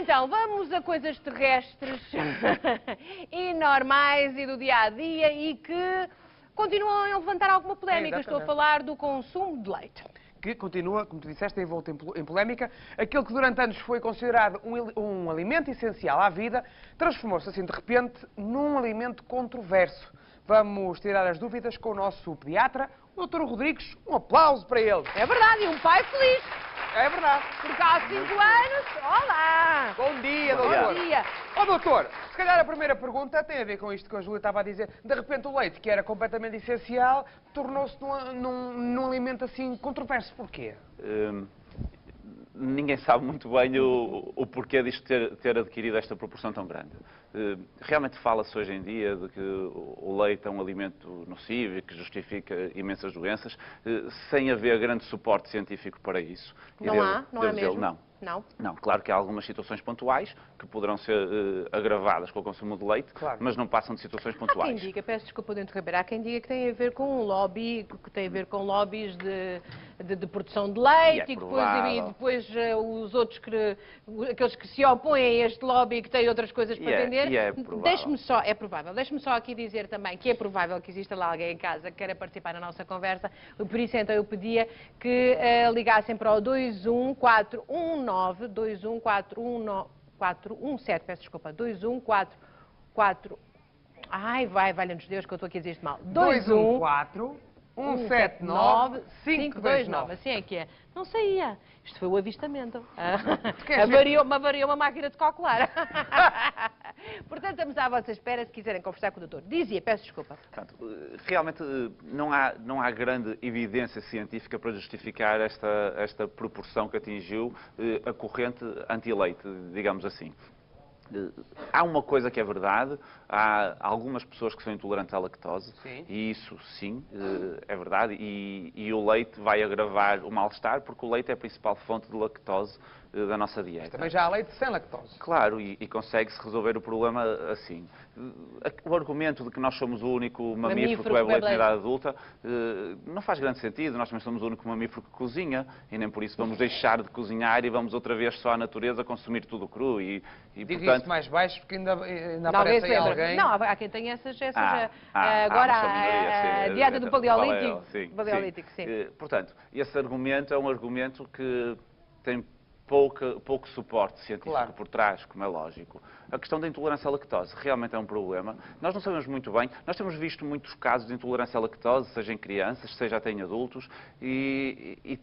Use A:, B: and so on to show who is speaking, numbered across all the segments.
A: então, vamos a coisas terrestres e normais e do dia-a-dia e que continuam a levantar alguma polémica. Estou a falar do consumo de leite.
B: Que continua, como tu disseste, envolto em polémica. Aquilo que durante anos foi considerado um alimento essencial à vida, transformou-se assim de repente num alimento controverso. Vamos tirar as dúvidas com o nosso pediatra, o Dr. Rodrigues. Um aplauso para ele.
A: É verdade, e um pai feliz.
B: É verdade.
A: Porque há 5 anos... Olá!
B: Bom dia, doutor.
A: Bom dia.
B: Ó, doutor, se calhar a primeira pergunta tem a ver com isto que a Júlia estava a dizer. De repente o leite, que era completamente essencial, tornou-se num alimento assim controverso. Porquê?
C: Ninguém sabe muito bem o porquê disto ter adquirido esta proporção tão grande. Realmente fala-se hoje em dia de que o leite é um alimento nocivo e que justifica imensas doenças, sem haver grande suporte científico para isso.
A: Não há mesmo?
C: Não, claro que há algumas situações pontuais que poderão ser agravadas com o consumo de leite,
B: claro,
C: mas não passam de situações
A: Há
C: pontuais.
A: quem diga, peço desculpa de interromper, há quem diga que tem a ver com um lobby, que tem a ver com lobbies de produção de leite e depois os outros, aqueles que se opõem a este lobby que têm outras coisas para vender. Deixe-me só aqui dizer também que é provável que exista lá alguém em casa que queira participar na nossa conversa, por isso então eu pedia que ligassem para o 21417, peço desculpa, 214... Ai, valha-nos Deus que eu estou aqui a dizer isto mal.
B: 214-179-529.
A: Assim é que é. Não saía. Isto foi o avistamento. Avariou uma máquina de calcular. Portanto, estamos à vossa espera se quiserem conversar com o doutor. Dizia, peço desculpa.
C: Portanto, realmente não há grande evidência científica para justificar esta proporção que atingiu a corrente anti-leite, digamos assim. Há uma coisa que é verdade, há algumas pessoas que são intolerantes à lactose, sim, e isso sim, é verdade, e o leite vai agravar o mal-estar, porque o leite é a principal fonte de lactose da nossa dieta.
B: Mas também já há leite sem lactose.
C: Claro, e consegue-se resolver o problema assim. O argumento de que nós somos o único mamífero que bebe leite na idade adulta não faz grande sentido. Nós também somos o único mamífero que cozinha e nem por isso vamos deixar de cozinhar e vamos outra vez só à natureza consumir tudo cru.
B: E portanto, isto mais baixo porque ainda aparece aí alguém.
A: Não, há quem tenha essas agora a dieta do paleolítico.
C: Sim. Portanto, esse argumento é um argumento que tem pouco suporte científico, claro, por trás, como é lógico. A questão da intolerância à lactose realmente é um problema. Nós não sabemos muito bem. Nós temos visto muitos casos de intolerância à lactose, seja em crianças, seja até em adultos, e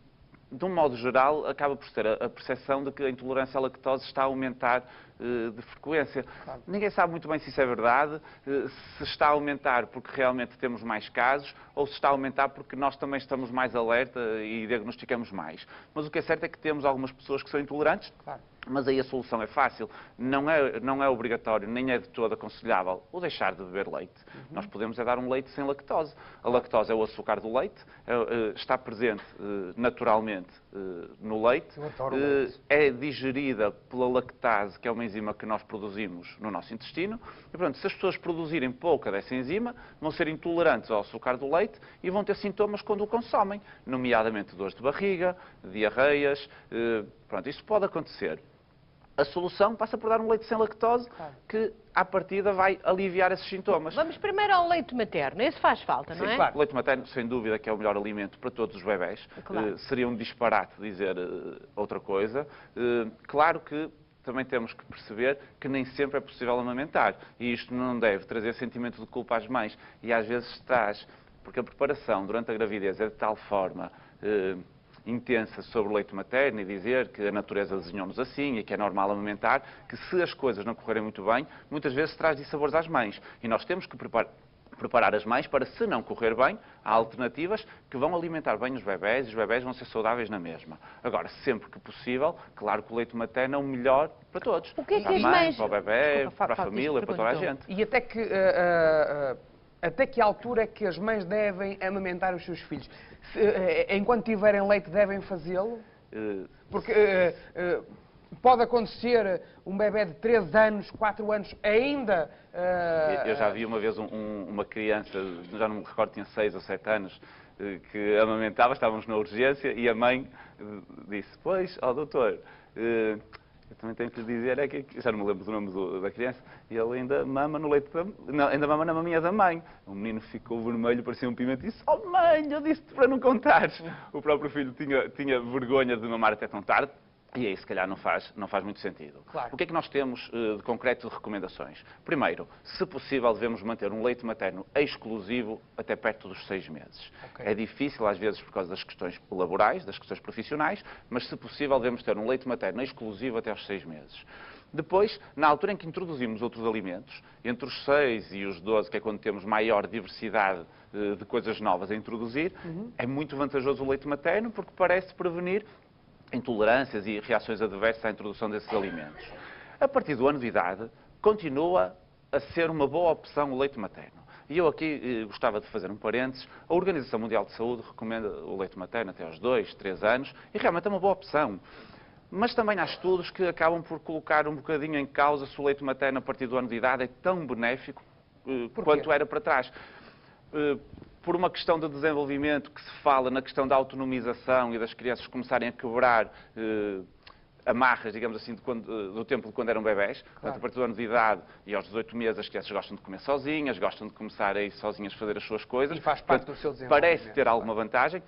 C: de um modo geral, acaba por ter a percepção de que a intolerância à lactose está a aumentar de frequência. Claro. Ninguém sabe muito bem se isso é verdade, se está a aumentar porque realmente temos mais casos ou se está a aumentar porque nós também estamos mais alerta e diagnosticamos mais. Mas o que é certo é que temos algumas pessoas que são intolerantes, claro, mas aí a solução é fácil. Não é obrigatório, nem é de todo aconselhável o deixar de beber leite. Nós podemos dar um leite sem lactose. A lactose é o açúcar do leite, está presente naturalmente no leite, é digerida pela lactase, que é uma enzima que nós produzimos no nosso intestino, e portanto, se as pessoas produzirem pouca dessa enzima, vão ser intolerantes ao açúcar do leite e vão ter sintomas quando o consomem, nomeadamente dores de barriga, diarreias, pronto, isso pode acontecer. A solução passa por dar um leite sem lactose, claro, que, à partida, vai aliviar esses sintomas.
A: Vamos primeiro ao leite materno. Esse faz falta, não é?
C: Sim, claro. O leite materno, sem dúvida, que é o melhor alimento para todos os bebés. Claro. Seria um disparate dizer outra coisa. Claro que também temos que perceber que nem sempre é possível amamentar. E isto não deve trazer sentimento de culpa às mães. E às vezes traz, porque a preparação durante a gravidez é de tal forma intensa sobre o leite materno e dizer que a natureza desenhou-nos assim e que é normal amamentar, que se as coisas não correrem muito bem, muitas vezes traz dissabores às mães. E nós temos que preparar as mães para, se não correr bem, há alternativas que vão alimentar bem os bebés e os bebés vão ser saudáveis na mesma. Agora, sempre que possível, claro que o leite materno é o melhor para todos.
A: O que é que
C: para
A: as mães...
C: Para o bebé, para a família, para toda a gente.
B: E até que altura é que as mães devem amamentar os seus filhos? Enquanto tiverem leite, devem fazê-lo? Porque pode acontecer um bebé de 3 anos, 4 anos, ainda...
C: Eu já vi uma vez uma criança, já não me recordo, tinha 6 ou 7 anos, que amamentava, estávamos na urgência, e a mãe disse, pois, ó doutor, Eu também tenho que lhe dizer, é que já não me lembro do nome da criança, e ele ainda mama no leite ainda mama na maminha da mãe. O menino ficou vermelho, parecia um pimento, e disse, oh mãe, eu disse-te para não contares. O próprio filho tinha vergonha de mamar até tão tarde. E aí, se calhar, não faz muito sentido.
B: Claro.
C: O que é que nós temos de concreto de recomendações? Primeiro, se possível, devemos manter um leite materno exclusivo até perto dos 6 meses.
B: Okay.
C: É difícil, às vezes, por causa das questões laborais, das questões profissionais, mas, se possível, devemos ter um leite materno exclusivo até aos 6 meses. Depois, na altura em que introduzimos outros alimentos, entre os 6 e os 12, que é quando temos maior diversidade de coisas novas a introduzir, é muito vantajoso o leite materno, porque parece prevenir intolerâncias e reações adversas à introdução desses alimentos. A partir do ano de idade, continua a ser uma boa opção o leite materno. E eu aqui gostava de fazer um parênteses. A Organização Mundial de Saúde recomenda o leite materno até aos 2, 3 anos, e realmente é uma boa opção. Mas também há estudos que acabam por colocar um bocadinho em causa se o leite materno a partir do ano de idade é tão benéfico quanto era para trás. Por uma questão de desenvolvimento que se fala na questão da autonomização e das crianças começarem a quebrar amarras, digamos assim, do tempo de quando eram bebés.
B: Claro.
C: Portanto, a partir do ano de idade e aos 18 meses as crianças gostam de comer sozinhas, gostam de começar a ir sozinhas fazer as suas coisas.
B: E faz parte do seu desenvolvimento.
C: Parece ter alguma vantagem.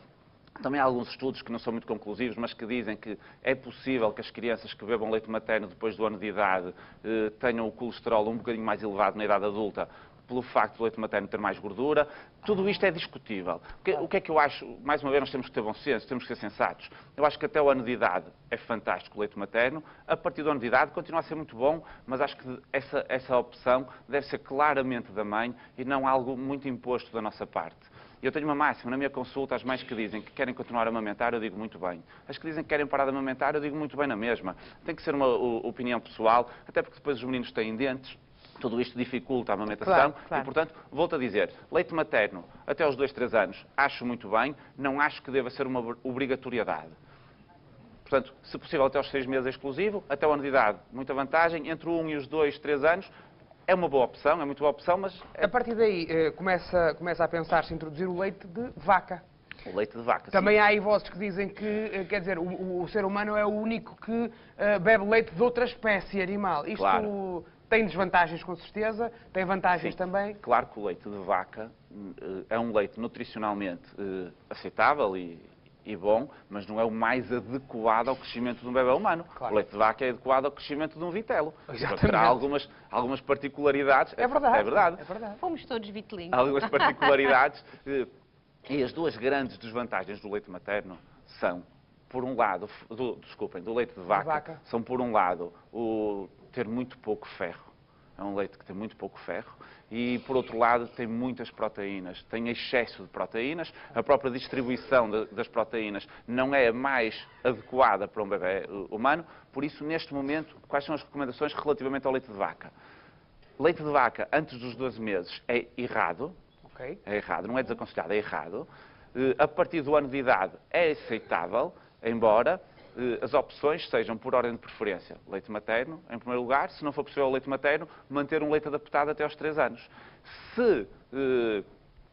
C: Também há alguns estudos que não são muito conclusivos, mas que dizem que é possível que as crianças que bebam leite materno depois do ano de idade tenham o colesterol um bocadinho mais elevado na idade adulta, pelo facto do leite materno ter mais gordura. Tudo isto é discutível. O que é que eu acho? Mais uma vez, nós temos que ter bom senso, temos que ser sensatos. Eu acho que até o ano de idade é fantástico o leite materno. A partir do ano de idade continua a ser muito bom, mas acho que essa opção deve ser claramente da mãe e não algo muito imposto da nossa parte. Eu tenho uma máxima na minha consulta, as mães que dizem que querem continuar a amamentar, eu digo muito bem. As que dizem que querem parar de amamentar, eu digo muito bem na mesma. Tem que ser uma opinião pessoal, até porque depois os meninos têm dentes. Tudo isto dificulta a amamentação
B: Claro.
C: E, portanto, volto a dizer, leite materno até aos 2, 3 anos, acho muito bem, não acho que deva ser uma obrigatoriedade. Portanto, se possível até aos 6 meses é exclusivo, até o ano de idade, muita vantagem, entre o 1 e os 2, 3 anos, é uma boa opção, é muito boa opção, mas...
B: A partir daí, começa a pensar-se em introduzir o leite de vaca.
C: O leite de vaca,
B: Também
C: sim.
B: há aí vozes que dizem que, quer dizer, o ser humano é o único que bebe leite de outra espécie animal. Isto...
C: Claro.
B: Tem desvantagens, com certeza, tem vantagens
C: Sim.
B: também.
C: Claro que o leite de vaca é um leite nutricionalmente aceitável e bom, mas não é o mais adequado ao crescimento de um bebé humano.
B: Claro.
C: O leite de vaca é adequado ao crescimento de um vitelo.
B: Exatamente.
C: Terá algumas particularidades.
B: É verdade.
C: É verdade.
B: É verdade.
A: Fomos todos vitelinhos.
C: Algumas particularidades. E as duas grandes desvantagens do leite materno são, por um lado, do leite de vaca, são, por um lado, ter muito pouco ferro. É um leite que tem muito pouco ferro. E, por outro lado, tem muitas proteínas. Tem excesso de proteínas. A própria distribuição das proteínas não é a mais adequada para um bebé humano. Por isso, neste momento, quais são as recomendações relativamente ao leite de vaca? Leite de vaca antes dos 12 meses é errado.
B: Okay.
C: É errado, não é desaconselhado, é errado. A partir do ano de idade é aceitável, embora as opções sejam por ordem de preferência. Leite materno, em primeiro lugar. Se não for possível o leite materno, manter um leite adaptado até aos 3 anos. Se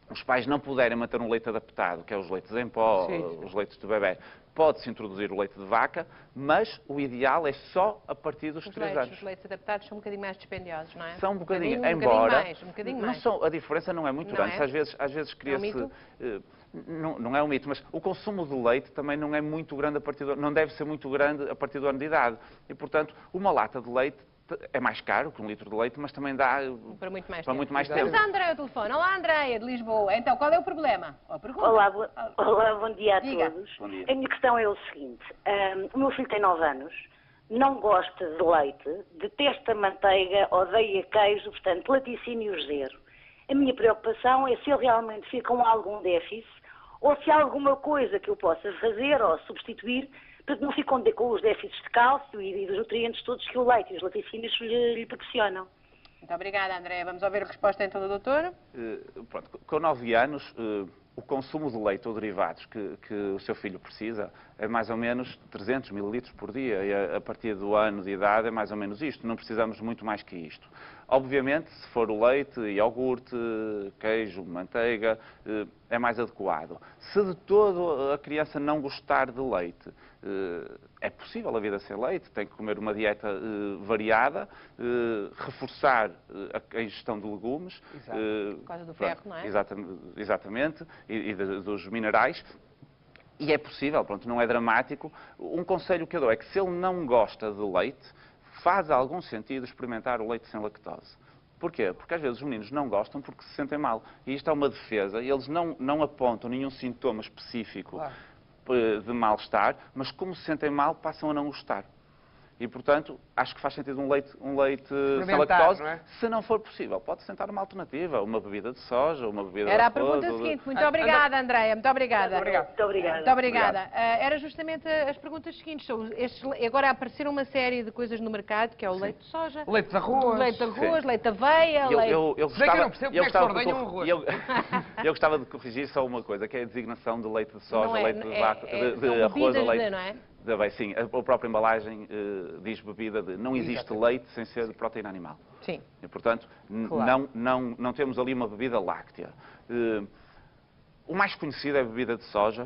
C: os pais não puderem manter um leite adaptado, que é os leites em pó,
B: Sim.
C: os leites do bebê, pode-se introduzir o leite de vaca, mas o ideal é só a partir dos 3 anos.
A: Os leites adaptados são um bocadinho mais dispendiosos, não é?
C: São um bocadinho,
A: Um
C: embora...
A: bocadinho
C: não
A: mais.
C: são, a diferença não é muito
A: Não
C: grande.
A: é?
C: Às vezes cria-se...
A: mito?
C: Não é um mito, mas o consumo de leite também não é muito grande não deve ser muito grande a partir do ano de idade. E, portanto, uma lata de leite é mais caro que um litro de leite, mas também dá
A: Para muito mais
C: para
A: tempo.
C: muito mais
A: Temos
C: tempo.
A: a Andréia ao telefone. Olá, Andréia, de Lisboa. Então, qual é o problema?
D: Olá, bom dia a
A: Diga.
D: todos.
C: Bom dia.
D: A minha questão é o seguinte. O meu filho tem 9 anos, não gosta de leite, detesta manteiga, odeia queijo, portanto, laticínios zero. A minha preocupação é se ele realmente fica com algum déficit ou se há alguma coisa que eu possa fazer ou substituir para que não fique com os déficits de cálcio e dos nutrientes todos que o leite e os laticínios lhe proporcionam.
A: Muito obrigada, Andréia. Vamos ouvir a resposta então do doutor.
C: Pronto, com 9 anos, o consumo de leite ou derivados que o seu filho precisa é mais ou menos 300 mililitros por dia. E a partir do ano de idade é mais ou menos isto. Não precisamos muito mais que isto. Obviamente, se for o leite, iogurte, queijo, manteiga, é mais adequado. Se de todo a criança não gostar de leite, é possível a vida sem leite, tem que comer uma dieta variada, reforçar a ingestão de legumes.
A: Por causa do ferro, não é?
C: Exatamente, e dos minerais. E é possível, pronto, não é dramático. Um conselho que eu dou é que se ele não gosta de leite, faz algum sentido experimentar o leite sem lactose. Porquê? Porque às vezes os meninos não gostam porque se sentem mal. E isto é uma defesa, e eles não apontam nenhum sintoma específico de mal-estar, mas como se sentem mal, passam a não gostar. E, portanto, acho que faz sentido um leite sem lactose.
B: Não é?
C: Se não for possível, pode tentar uma alternativa, uma bebida de soja, uma bebida de
A: Era a
C: arroz,
A: pergunta seguinte. Muito obrigada, Andreia. Muito obrigada.
D: Muito obrigada.
A: Muito obrigada. Era justamente as perguntas seguintes. Agora apareceram uma série de coisas no mercado, que é o leite de soja,
B: Leite de arroz.
A: leite de arroz, leite de aveia, leite...
C: Eu
B: Sei que eu não percebo como é que se ordenha um arroz.
C: eu gostava de corrigir só uma coisa, que é a designação de leite de soja,
A: Não é-
C: leite de vaca, de
A: são
C: arroz ou
A: bebidas
C: leite.
A: de, não é?
C: Bem, sim, a própria embalagem diz bebida de... Não existe leite sem ser de proteína animal.
A: Sim.
C: E, portanto,
B: Claro.
C: não temos ali uma bebida láctea. O mais conhecido é a bebida de soja,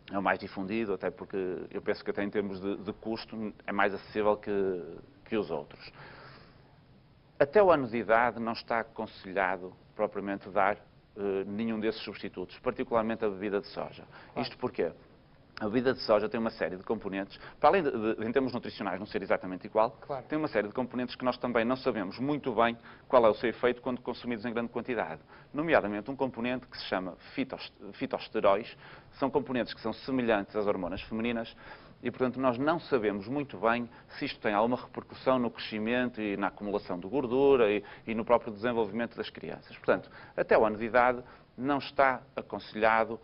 C: é o mais difundido, até porque eu penso que até em termos de custo é mais acessível que os outros. Até o ano de idade não está aconselhado propriamente dar nenhum desses substitutos, particularmente a bebida de soja. Isto porquê? A bebida de soja tem uma série de componentes, para além em termos nutricionais não ser exatamente igual, tem uma série de componentes que nós também não sabemos muito bem qual é o seu efeito quando consumidos em grande quantidade. Nomeadamente um componente que se chama fitosteróis, são componentes que são semelhantes às hormonas femininas e, portanto, nós não sabemos muito bem se isto tem alguma repercussão no crescimento e na acumulação de gordura e no próprio desenvolvimento das crianças. Portanto, até o ano de idade, não está aconselhado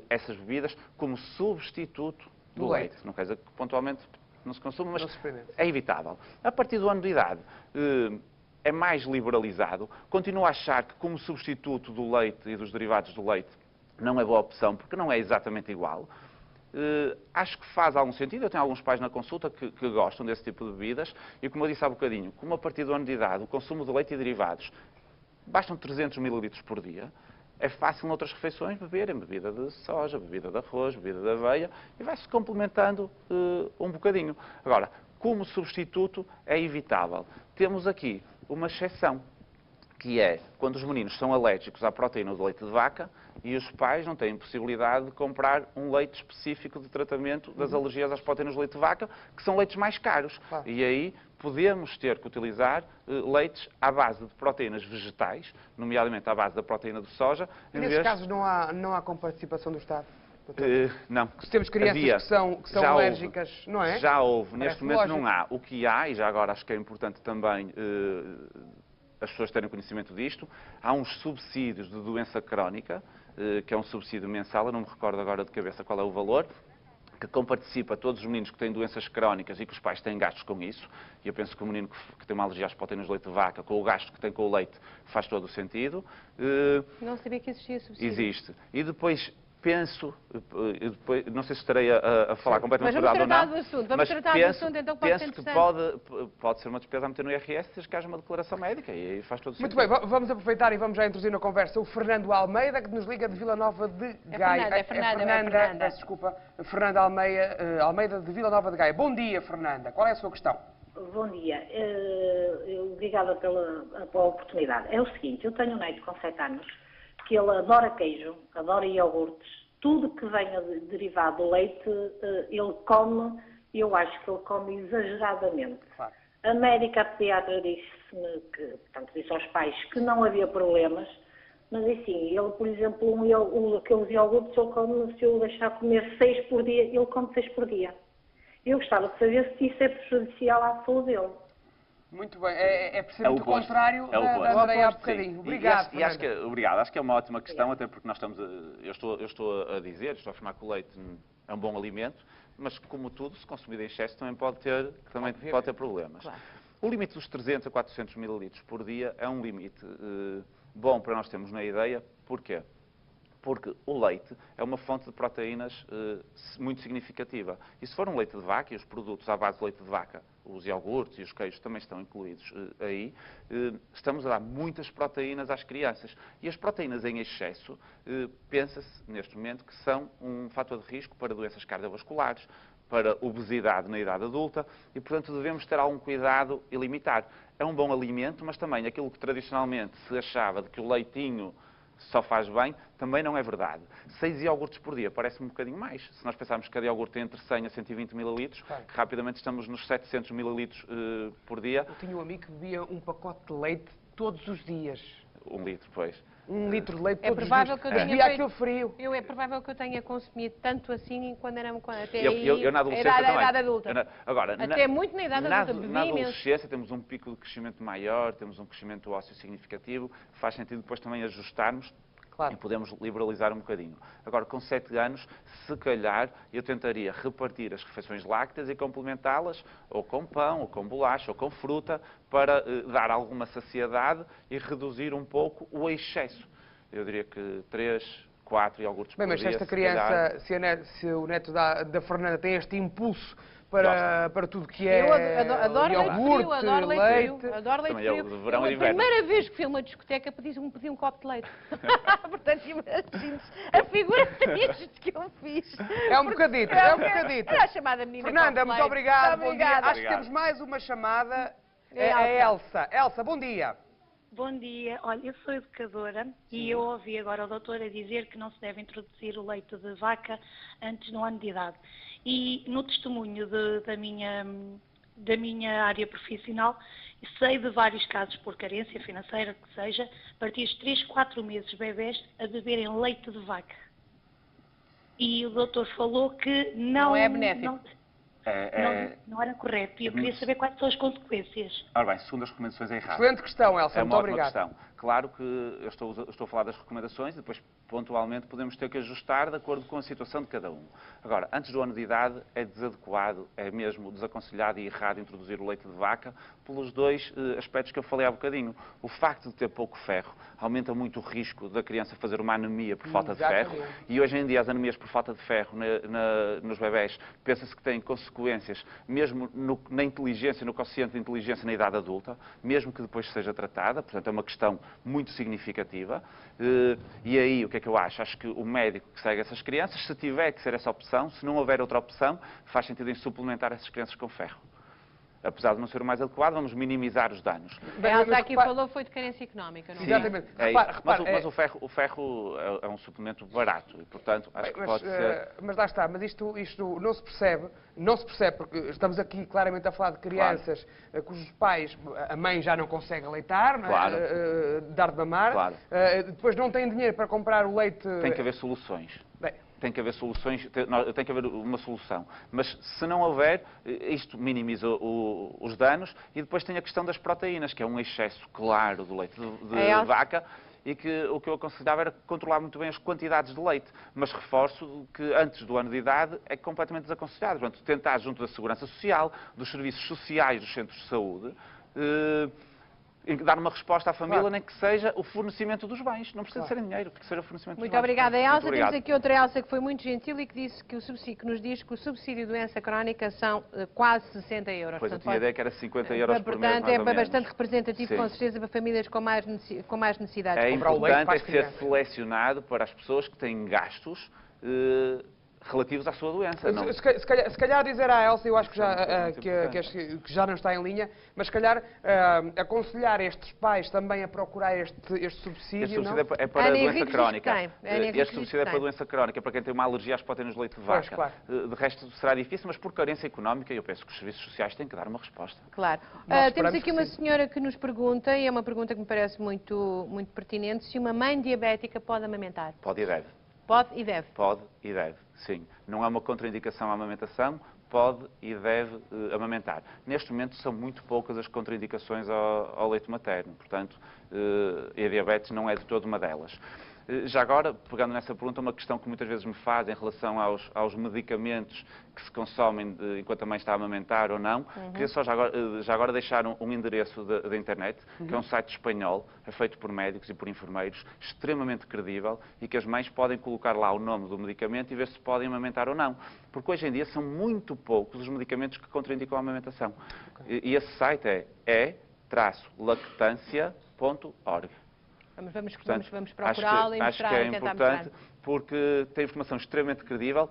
C: essas bebidas como substituto do leite. Não quer dizer que pontualmente não se consuma, mas é evitável. A partir do ano de idade é mais liberalizado. Continuo a achar que como substituto do leite e dos derivados do leite não é boa opção, porque não é exatamente igual. Acho que faz algum sentido. Eu tenho alguns pais na consulta que gostam desse tipo de bebidas e, como eu disse há bocadinho, como a partir do ano de idade o consumo de leite e derivados bastam 300 ml por dia, é fácil noutras refeições beberem bebida de soja, bebida de arroz, bebida de aveia e vai-se complementando um bocadinho. Agora, como substituto é evitável. Temos aqui uma exceção, que é quando os meninos são alérgicos à proteína do leite de vaca e os pais não têm possibilidade de comprar um leite específico de tratamento das alergias às proteínas do leite de vaca, que são leites mais caros. E aí podemos ter que utilizar leites à base de proteínas vegetais, nomeadamente à base da proteína de soja.
B: E nesses casos não há comparticipação do Estado?
C: Não.
B: Se temos crianças que são alérgicas, não é?
C: Já houve. Neste momento
B: lógico.
C: não há. O que há, e já agora acho que é importante também as pessoas terem conhecimento disto, há uns subsídios de doença crónica, que é um subsídio mensal, eu não me recordo agora de cabeça qual é o valor, que comparticipa a todos os meninos que têm doenças crónicas e que os pais têm gastos com isso. E eu penso que o menino que tem uma alergia às proteínas de leite de vaca, com o gasto que tem com o leite, faz todo o sentido.
A: Não sabia que existia subsídio.
C: Existe. E depois penso, não sei se estarei a falar completamente verdade ou não.
A: Vamos tratar do assunto, então pode ser
C: Penso que
A: interessante.
C: pode ser uma despesa a meter no IRS desde que haja uma declaração médica e aí faz todo o
B: Muito
C: sentido.
B: bem, vamos aproveitar e vamos já introduzir na conversa o Fernando Almeida, que nos liga de Vila Nova de Gaia.
A: Fernanda.
B: Peço desculpa. Fernanda Almeida de Vila Nova de Gaia. Bom dia, Fernanda. Qual é a sua questão?
D: Bom dia. Obrigada pela oportunidade. É o seguinte, eu tenho um neto com 7 anos que ele adora queijo, adora iogurtes, tudo que venha derivado do leite, ele come, e eu acho que ele come exageradamente.
B: Claro.
D: A médica, a pediatra, disse-me que, portanto, disse aos pais que não havia problemas, mas assim, ele, por exemplo, aqueles iogurtes, ele come, se eu deixar comer 6 por dia, ele come 6 por dia. Eu gostava de saber se isso é prejudicial à saúde dele.
B: Muito bem, é precisamente o contrário da Andreia há bocadinho. Obrigado,
C: Obrigado, acho que é uma ótima questão, até porque nós estamos eu estou a afirmar que o leite é um bom alimento, mas como tudo, se consumido em excesso também pode ter problemas.
A: Claro.
C: O limite dos 300 a 400 ml por dia é um limite bom para nós termos na ideia. Porquê? Porque o leite é uma fonte de proteínas muito significativa. E se for um leite de vaca, e os produtos à base de leite de vaca os iogurtes e os queijos também estão incluídos aí, estamos a dar muitas proteínas às crianças. E as proteínas em excesso, pensa-se neste momento que são um fator de risco para doenças cardiovasculares, para obesidade na idade adulta e, portanto, devemos ter algum cuidado e limitar. É um bom alimento, mas também aquilo que tradicionalmente se achava de que o leitinho só faz bem, também não é verdade. 6 iogurtes por dia parece-me um bocadinho mais. Se nós pensarmos que cada iogurte tem entre 100 a 120 mililitros, rapidamente estamos nos 700 mililitros por dia.
B: Eu tinha um amigo que bebia um pacote de leite todos os dias.
C: 1 litro, pois.
B: 1 litro de leite todos os
A: provável
B: dias.
A: que eu tenha
B: Bebia
A: feito-
B: aquilo frio.
A: É provável que eu tenha consumido tanto assim quando era até
C: Eu na adolescência
A: a
C: também.
A: idade adulta.
C: Agora,
A: Até muito na idade adulta, bebi
C: na
A: imenso.
C: adolescência temos um pico de crescimento maior, temos um crescimento ósseo significativo, faz sentido depois também ajustarmos
B: Claro.
C: e podemos liberalizar um bocadinho. Agora, com 7 anos, se calhar, eu tentaria repartir as refeições lácteas e complementá-las ou com pão, ou com bolacha, ou com fruta, para dar alguma saciedade e reduzir um pouco o excesso. Eu diria que 3, 4 iogurtes
B: Bem,
C: por
B: mas se
C: dia,
B: esta
C: calhar.
B: criança, se o neto da Fernanda tem este impulso para tudo que é
A: Eu adoro leite
B: iogurte,
A: frio, adoro leite frio, adoro leite
C: Também eu,
A: frio.
C: de verão e de
A: A
C: inverno.
A: primeira vez que fui a uma discoteca pedi um copo de leite. Portanto, imagine-se a figura triste que eu fiz.
B: É um bocadito, é um bocadito.
A: Era a chamada menina
B: Fernanda,
A: copo de
B: muito
A: leite.
B: obrigado, bom dia.
A: Obrigada.
B: Acho que temos mais uma chamada.
A: É
B: A Elsa. Elsa, bom dia.
E: Bom dia. Olha, eu sou educadora e eu ouvi agora o doutor a dizer que não se deve introduzir o leite de vaca antes do ano de idade. E no testemunho da minha área profissional, sei de vários casos por carência financeira, que seja, a partir de 3, 4 meses bebés a beberem leite de vaca. E o doutor falou que não
A: é benéfico.
E: não era correto. E eu queria saber quais são as consequências.
C: Ora bem, segundo as recomendações é errado.
B: Excelente questão, Elsa,
C: É
B: muito
C: uma ótima
B: obrigado.
C: questão. Claro que eu estou a falar das recomendações e depois, pontualmente, podemos ter que ajustar de acordo com a situação de cada um. Agora, antes do ano de idade, é desadequado, é mesmo desaconselhado e errado introduzir o leite de vaca pelos dois aspectos que eu falei há bocadinho. O facto de ter pouco ferro aumenta muito o risco da criança fazer uma anemia por falta de ferro. E hoje em dia, as anemias por falta de ferro nos bebés, pensa-se que têm consequências, mesmo na inteligência, no quociente de inteligência na idade adulta, mesmo que depois seja tratada. Portanto, é uma questão muito significativa. E aí, o que é que eu acho? Acho que o médico que segue essas crianças, se tiver que ser essa opção, se não houver outra opção, faz sentido em suplementar essas crianças com ferro. Apesar de não ser o mais adequado, vamos minimizar os danos.
A: A Elsa aqui falou foi de carência económica, não é?
B: Exatamente.
C: É
B: Repara,
C: isso.
B: repara,
C: Mas o ferro é um suplemento barato e, portanto, acho que pode ser...
B: Mas lá está, mas isto não se percebe, porque estamos aqui claramente a falar de crianças cujos pais, a mãe já não consegue aleitar, não é?
C: Claro.
B: Dar de mamar,
C: Claro.
B: Depois não tem dinheiro para comprar o leite...
C: Tem que haver soluções.
B: Bem,
C: Tem que haver soluções, tem que haver uma solução. Mas se não houver, isto minimiza os danos e depois tem a questão das proteínas, que é um excesso claro do leite de vaca e que o que eu aconselhava era controlar muito bem as quantidades de leite. Mas reforço que antes do ano de idade é completamente desaconselhado. Portanto, tentar junto da Segurança Social, dos serviços sociais dos centros de saúde, dar uma resposta à família,
B: Claro.
C: nem que seja o fornecimento dos bens. Não precisa ser em dinheiro, que seja o fornecimento
A: Muito
C: dos bens.
A: obrigada, Elsa.
C: Muito obrigado.
A: Temos aqui outra Elsa que foi muito gentil e que disse que nos diz que o subsídio de doença crónica são quase 60 euros.
C: Pois, eu
A: Portanto,
C: tinha a ideia que era 50 euros por mês,
A: portanto,
C: mais
A: é
C: ou menos.
A: bastante representativo,
C: Sim.
A: com certeza, para famílias com mais necessidades.
C: É
B: comprar o leite para
C: importante
B: as
C: ser
B: crianças.
C: selecionado para as pessoas que têm gastos relativos à sua doença. Não.
B: Se calhar dizer à Elsa, eu acho que
C: Muito
B: que já não está em linha, mas se calhar aconselhar estes pais também a procurar este subsídio,
C: Este
B: não?
C: subsídio é para a
A: Ana
C: doença
A: Henriques diz que
C: crónica.
A: tem. Ana Henriques
C: Este
A: diz
C: subsídio é
A: que
C: para a
A: tem.
C: doença crónica, para quem tem uma alergia às proteínas de leite de
B: Pois,
C: vaca.
B: claro.
C: De resto será difícil, mas por carência económica eu penso que os serviços sociais têm que dar uma resposta.
A: Claro.
B: Nós
A: Temos
B: esperamos
A: aqui
B: que
A: uma
B: sim.
A: senhora que nos pergunta, e é uma pergunta que me parece muito pertinente, se uma mãe diabética pode amamentar.
C: Pode e deve.
A: Pode e deve.
C: Pode e deve, sim. Não é uma contraindicação à amamentação, pode e deve amamentar. Neste momento são muito poucas as contraindicações ao leite materno, portanto, e a diabetes não é de todo uma delas. Já agora, pegando nessa pergunta, uma questão que muitas vezes me fazem em relação aos medicamentos que se consomem enquanto a mãe está a amamentar ou não, queria só já agora deixar um endereço da internet, que é um site espanhol, é feito por médicos e por enfermeiros, extremamente credível, e que as mães podem colocar lá o nome do medicamento e ver se podem amamentar ou não. Porque hoje em dia são muito poucos os medicamentos que contraindicam a amamentação. E esse site é e-lactancia.org.
A: Vamos procurá-lo e
C: acho
A: mostrar,
C: que é
A: tentar
C: importante
A: mostrar.
C: porque tem informação extremamente credível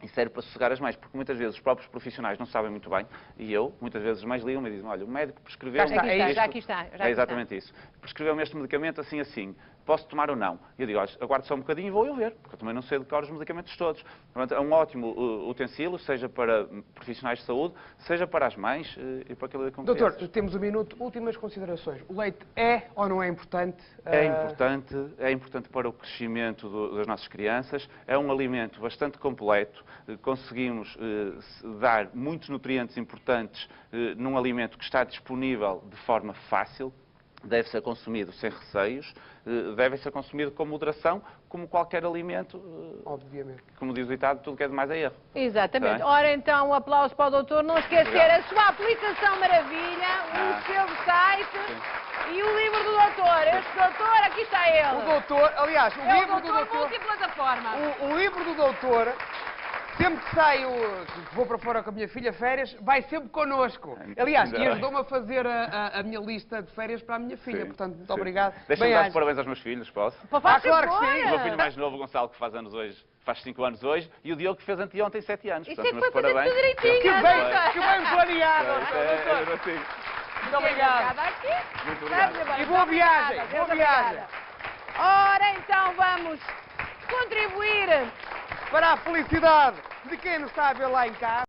C: e serve para sossegar as mães, porque muitas vezes os próprios profissionais não sabem muito bem, e muitas vezes as mães ligam-me e dizem, olha, o médico prescreveu-me
A: Já aqui está.
C: É exatamente isso. Prescreveu-me este medicamento assim, posso tomar ou não? E eu digo, olha, aguarde só um bocadinho e vou eu ver, porque eu também não sei decorar os medicamentos todos. Portanto, é um ótimo utensílio, seja para profissionais de saúde, seja para as mães e para aquilo que
B: Doutor, temos um minuto. Últimas considerações. O leite é ou não é importante?
C: É importante para o crescimento das nossas crianças, é um alimento bastante completo, conseguimos dar muitos nutrientes importantes num alimento que está disponível de forma fácil, deve ser consumido sem receios, deve ser consumido com moderação, como qualquer alimento.
B: Obviamente.
C: Como diz o ditado, tudo que é demais é erro.
A: Exatamente.
C: Tá?
A: Ora, então, um aplauso para o doutor. Não esquecer a sua aplicação maravilha, o seu site e o livro do doutor. Este doutor, aqui está ele.
B: O doutor, aliás, o livro do doutor...
A: multiplataforma.
B: O livro do doutor... Sempre que saio, vou para fora com a minha filha, férias, vai sempre connosco. Aliás, e ajudou-me a fazer a minha lista de férias para a minha filha. Portanto, muito obrigado.
C: Deixa-me dar os parabéns aos meus filhos, posso?
B: Claro que sim.
C: O meu filho mais novo, Gonçalo, que faz 5 anos hoje, e o Diogo, que fez anteontem 7 anos.
A: Isso
C: Portanto,
A: é que foi fazer
C: parabéns.
A: tudo direitinho.
B: Que bem planeado.
A: Muito obrigada.
C: Muito obrigado.
B: E boa viagem. Boa viagem.
A: Ora, então, vamos contribuir
B: Para a felicidade de quem nos está a ver lá em casa.